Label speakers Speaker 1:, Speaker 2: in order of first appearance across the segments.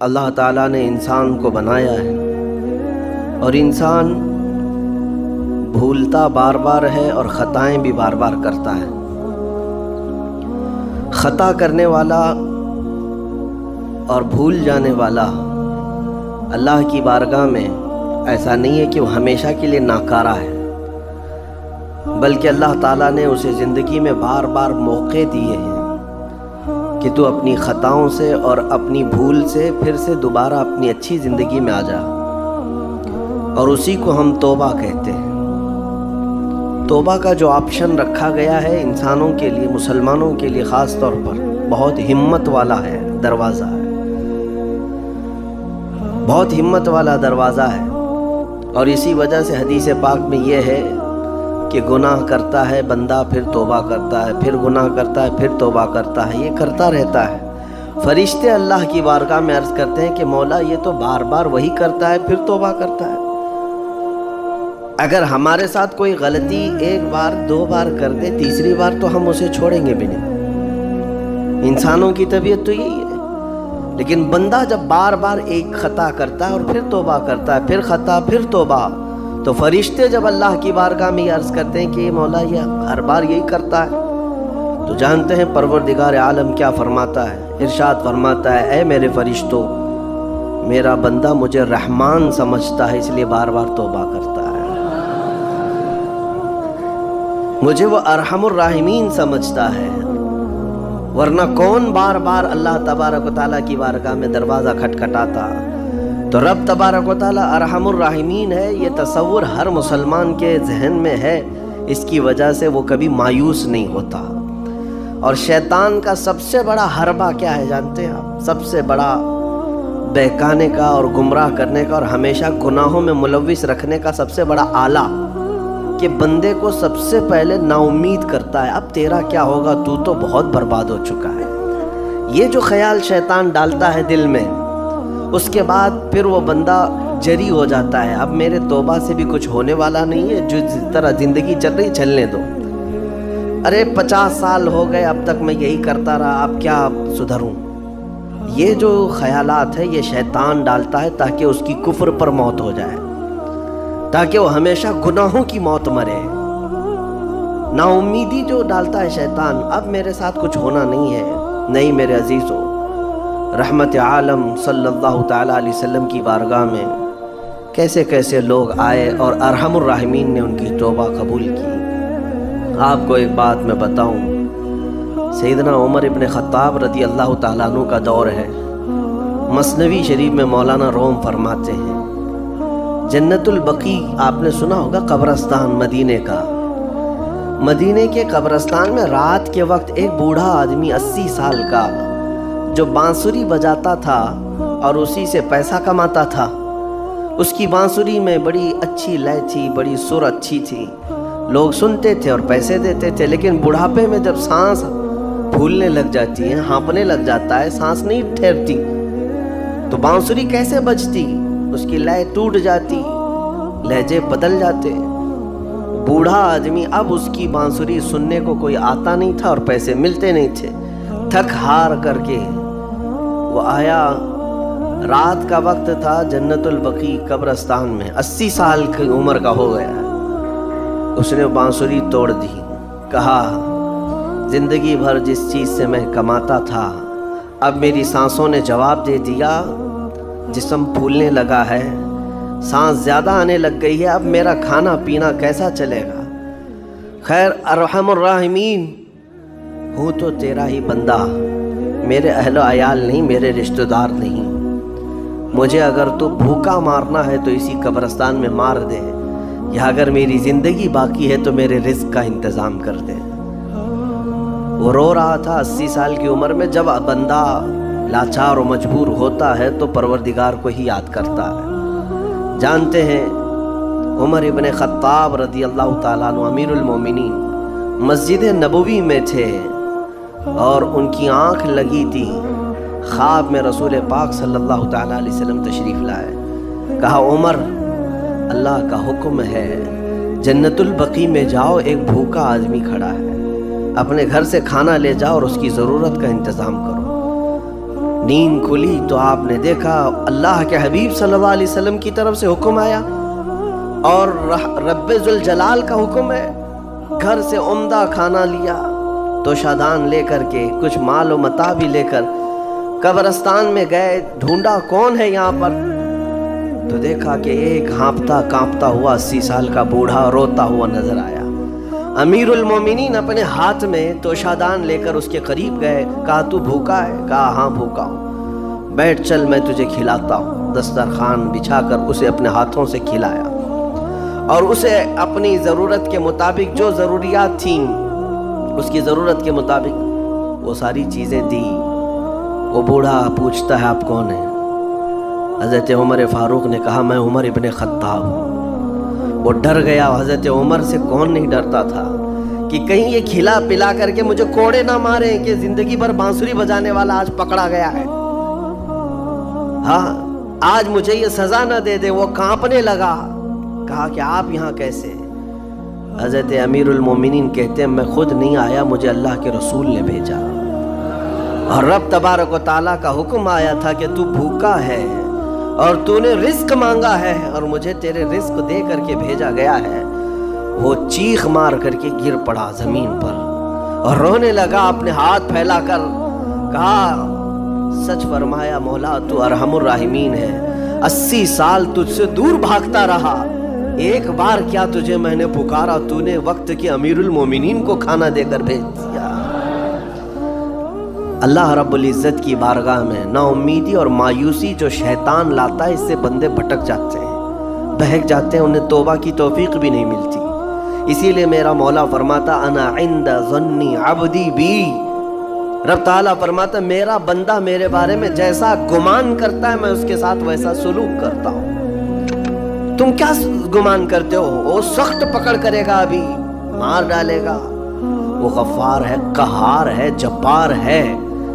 Speaker 1: اللہ تعالیٰ نے انسان کو بنایا ہے اور انسان بھولتا بار بار ہے اور خطائیں بھی بار بار کرتا ہے۔ خطا کرنے والا اور بھول جانے والا اللہ کی بارگاہ میں ایسا نہیں ہے کہ وہ ہمیشہ کے لیے ناکارہ ہے، بلکہ اللہ تعالیٰ نے اسے زندگی میں بار بار موقع دیے ہیں کہ تو اپنی خطاؤں سے اور اپنی بھول سے پھر سے دوبارہ اپنی اچھی زندگی میں آ جا، اور اسی کو ہم توبہ کہتے ہیں۔ توبہ کا جو آپشن رکھا گیا ہے انسانوں کے لیے، مسلمانوں کے لیے خاص طور پر، بہت ہمت والا ہے دروازہ ہے، بہت ہمت والا دروازہ ہے۔ اور اسی وجہ سے حدیث پاک میں یہ ہے کہ گناہ کرتا ہے بندہ، پھر توبہ کرتا ہے، پھر گناہ کرتا ہے، پھر توبہ کرتا ہے، یہ کرتا رہتا ہے۔ فرشتے اللہ کی بارگاہ میں عرض کرتے ہیں کہ مولا یہ تو بار بار وہی کرتا ہے، پھر توبہ کرتا ہے۔ اگر ہمارے ساتھ کوئی غلطی ایک بار دو بار کر دے، تیسری بار تو ہم اسے چھوڑیں گے بھی نہیں۔ انسانوں کی طبیعت تو یہی ہے، لیکن بندہ جب بار بار ایک خطا کرتا ہے اور پھر توبہ کرتا ہے، پھر خطا پھر توبہ، تو فرشتے جب اللہ کی بارگاہ میں یہ عرض کرتے ہیں کہ مولا یہ ہر بار یہی کرتا ہے، تو جانتے ہیں پروردگار عالم کیا فرماتا ہے؟ ارشاد فرماتا ہے اے میرے فرشتوں، میرا بندہ مجھے رحمان سمجھتا ہے اس لیے بار بار توبہ کرتا ہے، مجھے وہ ارحم الراحمین سمجھتا ہے، ورنہ کون بار بار اللہ تبارک و تعالیٰ کی بارگاہ میں دروازہ کھٹکھٹاتا؟ تو رب تبارک و تعالیٰ ارحم الراحمین ہے، یہ تصور ہر مسلمان کے ذہن میں ہے، اس کی وجہ سے وہ کبھی مایوس نہیں ہوتا۔ اور شیطان کا سب سے بڑا حربہ کیا ہے جانتے ہیں آپ؟ سب سے بڑا بہکانے کا اور گمراہ کرنے کا اور ہمیشہ گناہوں میں ملوث رکھنے کا سب سے بڑا آلہ، کہ بندے کو سب سے پہلے نا امید کرتا ہے، اب تیرا کیا ہوگا، تو تو بہت برباد ہو چکا ہے۔ یہ جو خیال شیطان ڈالتا ہے دل میں، اس کے بعد پھر وہ بندہ جری ہو جاتا ہے، اب میرے توبہ سے بھی کچھ ہونے والا نہیں ہے، جو جس طرح زندگی چل رہی چلنے دو، ارے 50 سال ہو گئے اب تک میں یہی کرتا رہا، اب کیا سدھروں۔ یہ جو خیالات ہے یہ شیطان ڈالتا ہے تاکہ اس کی کفر پر موت ہو جائے، تاکہ وہ ہمیشہ گناہوں کی موت مرے۔ نا امیدی جو ڈالتا ہے شیطان، اب میرے ساتھ کچھ ہونا نہیں ہے۔ نہیں میرے عزیزوں، رحمت عالم صلی اللہ تعالیٰ علیہ وسلم کی بارگاہ میں کیسے کیسے لوگ آئے اور ارحم الراحمین نے ان کی توبہ قبول کی۔ آپ کو ایک بات میں بتاؤں، سیدنا عمر ابن خطاب رضی اللہ تعالیٰ عنہ کا دور ہے۔ مثنوی شریف میں مولانا روم فرماتے ہیں جنت البقیع، آپ نے سنا ہوگا قبرستان مدینے کا، مدینے کے قبرستان میں رات کے وقت ایک بوڑھا آدمی 80 سال کا جو بانسری بجاتا تھا اور اسی سے پیسہ کماتا تھا، اس کی بانسری میں بڑی اچھی لے تھی، بڑی سر اچھی تھی، لوگ سنتے تھے اور پیسے دیتے تھے، لیکن بڑھاپے میں جب سانس پھولنے لگ جاتی ہے، ہانپنے لگ جاتا ہے، سانس نہیں ٹھہرتی، تو بانسری کیسے بجتی؟ اس کی لے ٹوٹ جاتی، لہجے بدل جاتے۔ بوڑھا آدمی، اب اس کی بانسری سننے کو کوئی آتا نہیں تھا اور پیسے ملتے نہیں تھے، تھک ہار کر کے وہ آیا، رات کا وقت تھا، جنت البقیع قبرستان میں، 80 سال کی عمر کا ہو گیا، اس نے بانسری توڑ دی، کہا زندگی بھر جس چیز سے میں کماتا تھا اب میری سانسوں نے جواب دے دیا، جسم پھولنے لگا ہے، سانس زیادہ آنے لگ گئی ہے، اب میرا کھانا پینا کیسا چلے گا؟ خیر ارحم الراحمین، ہوں تو تیرا ہی بندہ، میرے اہل و عیال نہیں، میرے رشتہ دار نہیں، مجھے اگر تو بھوکا مارنا ہے تو اسی قبرستان میں مار دے، یا اگر میری زندگی باقی ہے تو میرے رزق کا انتظام کر دے۔ وہ رو رہا تھا 80 سال کی عمر میں۔ جب بندہ لاچار و مجبور ہوتا ہے تو پروردگار کو ہی یاد کرتا ہے۔ جانتے ہیں عمر ابن خطاب رضی اللہ تعالیٰ عنہ امیر المومنین مسجد نبوی میں تھے اور ان کی آنکھ لگی تھی، خواب میں رسول پاک صلی اللہ تعالیٰ علیہ وسلم تشریف لائے، کہا عمر اللہ کا حکم ہے جنت البقیع میں جاؤ، ایک بھوکا آدمی کھڑا ہے، اپنے گھر سے کھانا لے جاؤ اور اس کی ضرورت کا انتظام کرو۔ नींद खुली तो आपने देखा अल्लाह के हबीब सल्लल्लाहु अलैहि वसल्लम की तरफ से हुक्म आया और रब्बे जुल जलाल का हुक्म है। घर से उम्दा खाना लिया तो शादान लेकर के कुछ माल व मता भी लेकर कब्रिस्तान में गए, ढूंढा कौन है यहाँ पर, तो देखा कि एक हाँफता कांपता हुआ 80 साल का बूढ़ा रोता हुआ नजर आया। अमीरुल मोमिनीन अपने हाथ में तोशादान लेकर उसके करीब गए, कहा तू भूखा है? कहा हाँ भूखा हूँ। बैठ चल मैं तुझे खिलाता हूँ। दस्तरखान बिछाकर उसे अपने हाथों से खिलाया और उसे अपनी ज़रूरत के मुताबिक जो ज़रूरियात थीं उसकी ज़रूरत के मुताबिक वो सारी चीज़ें दी। वो बूढ़ा पूछता है आप कौन हैं? हज़रत उमर फारूक ने कहा मैं उमर इब्ने खत्ताब हूँ। वो डर गया। हज़रत उमर से कौन नहीं डरता था कि कहीं ये खिला पिला करके मुझे कोड़े ना मारे कि जिंदगी भर बांसुरी बजाने वाला आज पकड़ा गया है, हाँ आज मुझे ये सजा ना दे दे। वो कांपने लगा। कहा कि आप यहाँ कैसे? हज़रत अमीरुल मोमिनीन कहते हैं मैं खुद नहीं आया, मुझे अल्लाह के रसूल ने भेजा और रब तबारक व तआला का हुक्म आया था कि तू भूखा है और तूने रिस्क मांगा है और मुझे तेरे रिस्क दे करके भेजा गया है। वो चीख मार करके गिर पड़ा जमीन पर और रोने लगा, अपने हाथ फैलाकर कहा सच फरमाया मौला तू अरहमुर राहिमीन है। 80 साल तुझसे दूर भागता रहा, एक बार क्या तुझे मैंने पुकारा, तूने वक्त की अमीरुल मोमिनीन को खाना देकर भेज दिया। अल्लाह रब्बुल इज़्ज़त की बारगाह में नाउम्मीदी और मायूसी जो शैतान लाता है इससे बंदे भटक जाते हैं, बहक जाते हैं, उन्हें तौबा की तौफीक भी नहीं मिलती। इसीलिए मेरा मौला फरमाता अना इंदा ज़न्नी अब्दी बी, रब ताला फरमाता मेरा बंदा मेरे बारे में जैसा गुमान करता है मैं उसके साथ वैसा सुलूक करता हूँ। तुम क्या गुमान करते हो? वो सख्त पकड़ करेगा, अभी मार डालेगा। वो गफ्फार है, कहार है, जब्बार है,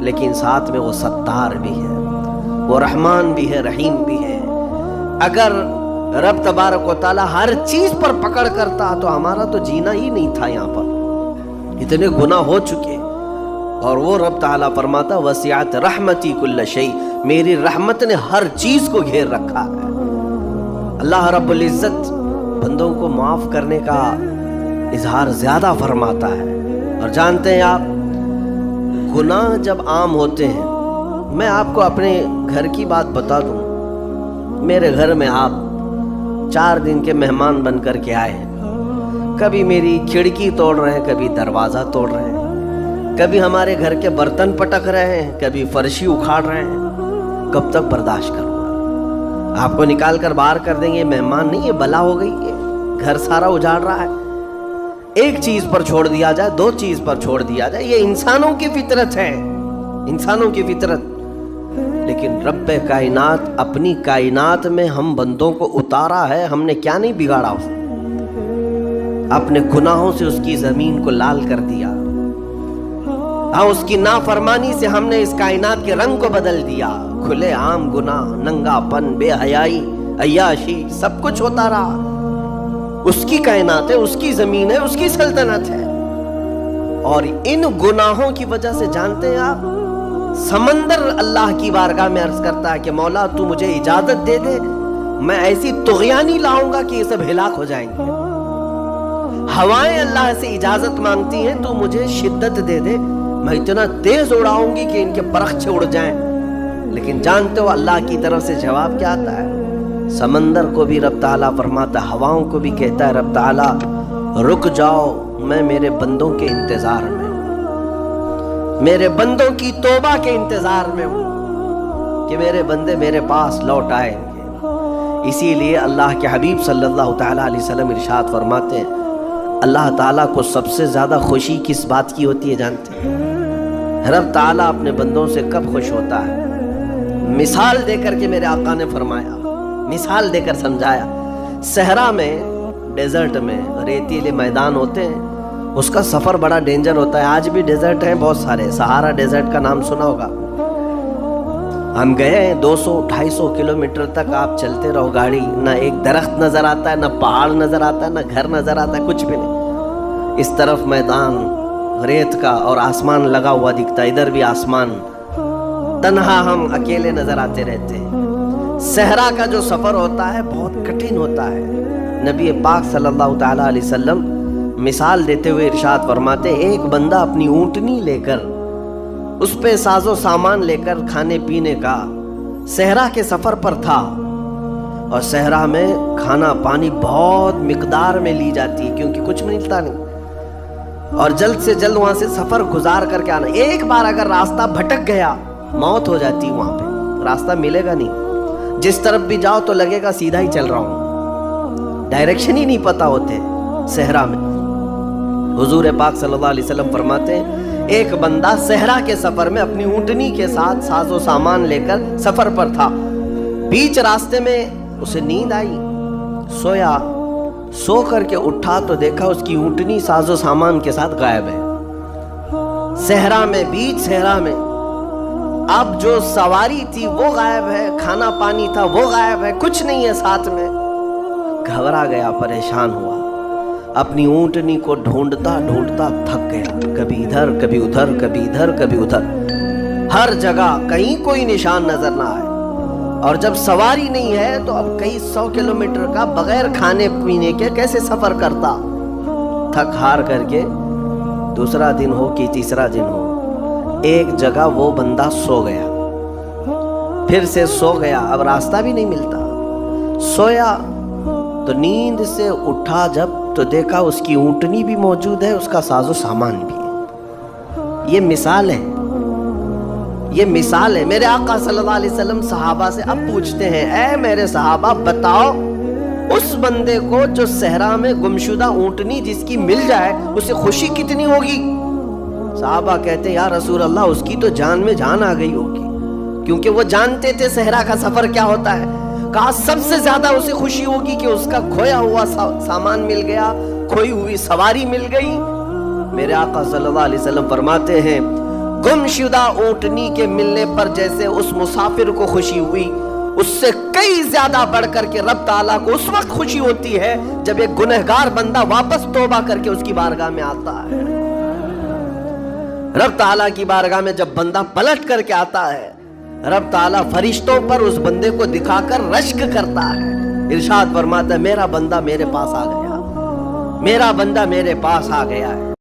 Speaker 1: लेकिन साथ में वो सत्तार भी है, वो रहमान भी है, रहीम भी है। अगर रब तबारक व तआला हर चीज पर पकड़ करता तो हमारा तो जीना ही नहीं था। यहाँ पर इतने गुनाह हो चुके और वो रब ताला फरमाता वसिअत रहमती कुल्ल शै, मेरी रहमत ने हर चीज को घेर रखा है। अल्लाह रब्बुल इज़्ज़त बंदों को माफ करने का इजहार ज्यादा फरमाता है। और जानते हैं आप गुनाह जब आम होते हैं, मैं आपको अपने घर की बात बता दूं, मेरे घर में आप 4 दिन के मेहमान बन कर के आए हैं। कभी मेरी खिड़की तोड़ रहे हैं, कभी दरवाज़ा तोड़ रहे हैं, कभी हमारे घर के बर्तन पटक रहे हैं, कभी फर्शी उखाड़ रहे हैं। कब तक बर्दाश्त करूँगा? आपको निकाल कर बाहर कर देंगे। मेहमान नहीं, ये बला हो गई है, घर सारा उजाड़ रहा है। एक चीज पर छोड़ दिया जाए, 2 चीज पर छोड़ दिया जाए, ये इंसानों की फितरत है, इंसानों की फितरत। लेकिन रब्बे कायनात अपनी कायनात में हम बंदों को उतारा है, हमने क्या नहीं बिगाड़ा उसे? अपने गुनाहों से उसकी जमीन को लाल कर दिया। हाँ, उसकी नाफरमानी से हमने इस कायनात के रंग को बदल दिया। खुले आम गुनाह, नंगापन, बेहयाई, अय्याशी सब कुछ होता रहा। उसकी कायनात है, उसकी जमीन है, उसकी सल्तनत है। और इन गुनाहों की वजह से जानते हैं आप, समंदर अल्लाह की बारगाह में अर्ज करता है कि मौला तू मुझे इजाजत दे दे, मैं ऐसी तुग़यानी लाऊंगा कि ये सब हिलाक हो जाएंगे। हवाएं अल्लाह से इजाजत मांगती हैं, तू मुझे शिद्दत दे दे, मैं इतना तेज उड़ाऊंगी कि इनके परखचे उड़ जाएं। लेकिन जानते हो अल्लाह की तरफ से जवाब क्या आता है? समंदर को भी रब ताला फरमाता, हवाओं को भी कहता है रब ताला रुक जाओ, मैं मेरे बंदों के इंतजार में हूं, मेरे बंदों की तौबा के इंतजार में हूं कि मेरे बंदे मेरे पास लौट आएंगे। इसीलिए अल्लाह के हबीब सल्लल्लाहु तआला अलैहि वसल्लम इरशाद फरमाते हैं, अल्लाह ताला को सबसे ज्यादा खुशी किस बात की होती है जानते हैं? रब ताला अपने बंदों से कब खुश होता है? मिसाल देकर के मेरे आका ने फरमाया, मिसाल देकर समझाया। सहरा में, डेजर्ट में रेतीले मैदान होते हैं, उसका सफर बड़ा डेंजर होता है। आज भी डेजर्ट हैं बहुत सारे, सहारा डेजर्ट का नाम सुना होगा। हम गए 200-250 किलोमीटर तक आप चलते रहो गाड़ी, ना एक दरख्त नजर आता है, ना पहाड़ नजर आता है, ना घर नजर आता है, कुछ भी नहीं। इस तरफ मैदान रेत का और आसमान लगा हुआ दिखता है, इधर भी आसमान। तन्हा हम अकेले नजर आते रहते हैं। सहरा का जो सफर होता है बहुत कठिन होता है। नबी पाक सल्लल्लाहु ताला अलैहि वसल्लम मिसाल देते हुए इरशाद फरमाते, एक बंदा अपनी ऊँटनी लेकर उस पे साजो सामान लेकर खाने पीने का सहरा के सफर पर था, और सहरा में खाना पानी बहुत मिकदार में ली जाती है क्योंकि कुछ मिलता नहीं, और जल्द से जल्द वहां से सफर गुजार करके आना। एक बार अगर रास्ता भटक गया मौत हो जाती, वहां पे रास्ता मिलेगा नहीं। जिस तरफ भी जाओ तो लगेगा सीधा ही चल रहा हूं, डायरेक्शन ही नहीं पता होते सहरा में। हुजूर पाक सल्लल्लाहु अलैहि वसल्लम फरमाते हैं, एक बंदा सहरा के सफर में अपनी ऊँटनी के साथ साजो सामान लेकर सफर पर था। बीच रास्ते में उसे नींद आई, सोया। सो करके उठा तो देखा उसकी ऊँटनी साजो सामान के साथ गायब है। सहरा में, बीच सहरा में। अब जो सवारी थी वो गायब है, खाना पानी था वो गायब है, कुछ नहीं है साथ में। घबरा गया, परेशान हुआ, अपनी ऊँटनी को ढूंढता ढूंढता थक गया। कभी इधर कभी उधर, कभी इधर कभी उधर, हर जगह कहीं कोई निशान नजर ना आए। और जब सवारी नहीं है तो अब कई 100 किलोमीटर का बगैर खाने पीने के कैसे सफर करता। थक हार करके दूसरा दिन हो कि तीसरा दिन हो, एक जगह वो बंदा सो गया। फिर से सो गया, अब रास्ता भी नहीं मिलता। सोया तो नींद से उठा जब तो देखा उसकी ऊँटनी भी मौजूद है, उसका साजो सामान भी है। ये मिसाल है, ये मिसाल है। मेरे आका सल्लल्लाहु अलैहि वसल्लम सहाबा से अब पूछते हैं, ऐ मेरे सहाबा बताओ, उस बंदे को जो सहरा में गुमशुदा ऊँटनी जिसकी मिल जाए उसे खुशी कितनी होगी। सहाबा कहते हैं, या रसूल अल्लाह, उसकी तो जान में जान आ गई होगी, क्योंकि वो जानते थे सहरा का सफर क्या होता है। कहा सबसे ज्यादा उसे खुशी होगी कि उसका खोया हुआ सामान मिल गया, खोई हुई सवारी मिल गई। मेरे आका सल्लल्लाहु अलैहि वसल्लम फरमाते हैं, गुमशुदा ऊँटनी के मिलने पर जैसे उस मुसाफिर को खुशी हुई, उससे कई ज्यादा बढ़ करके रब ताला को उस वक्त खुशी होती है जब एक गुनहगार बंदा वापस तौबा करके उसकी बारगाह में आता है। रब ताला की बारगाह में जब बंदा पलट करके आता है, रब ताला फरिश्तों पर उस बंदे को दिखाकर रश्क करता है। इरशाद फरमाता है, मेरा बंदा मेरे पास आ गया, मेरा बंदा मेरे पास आ गया है।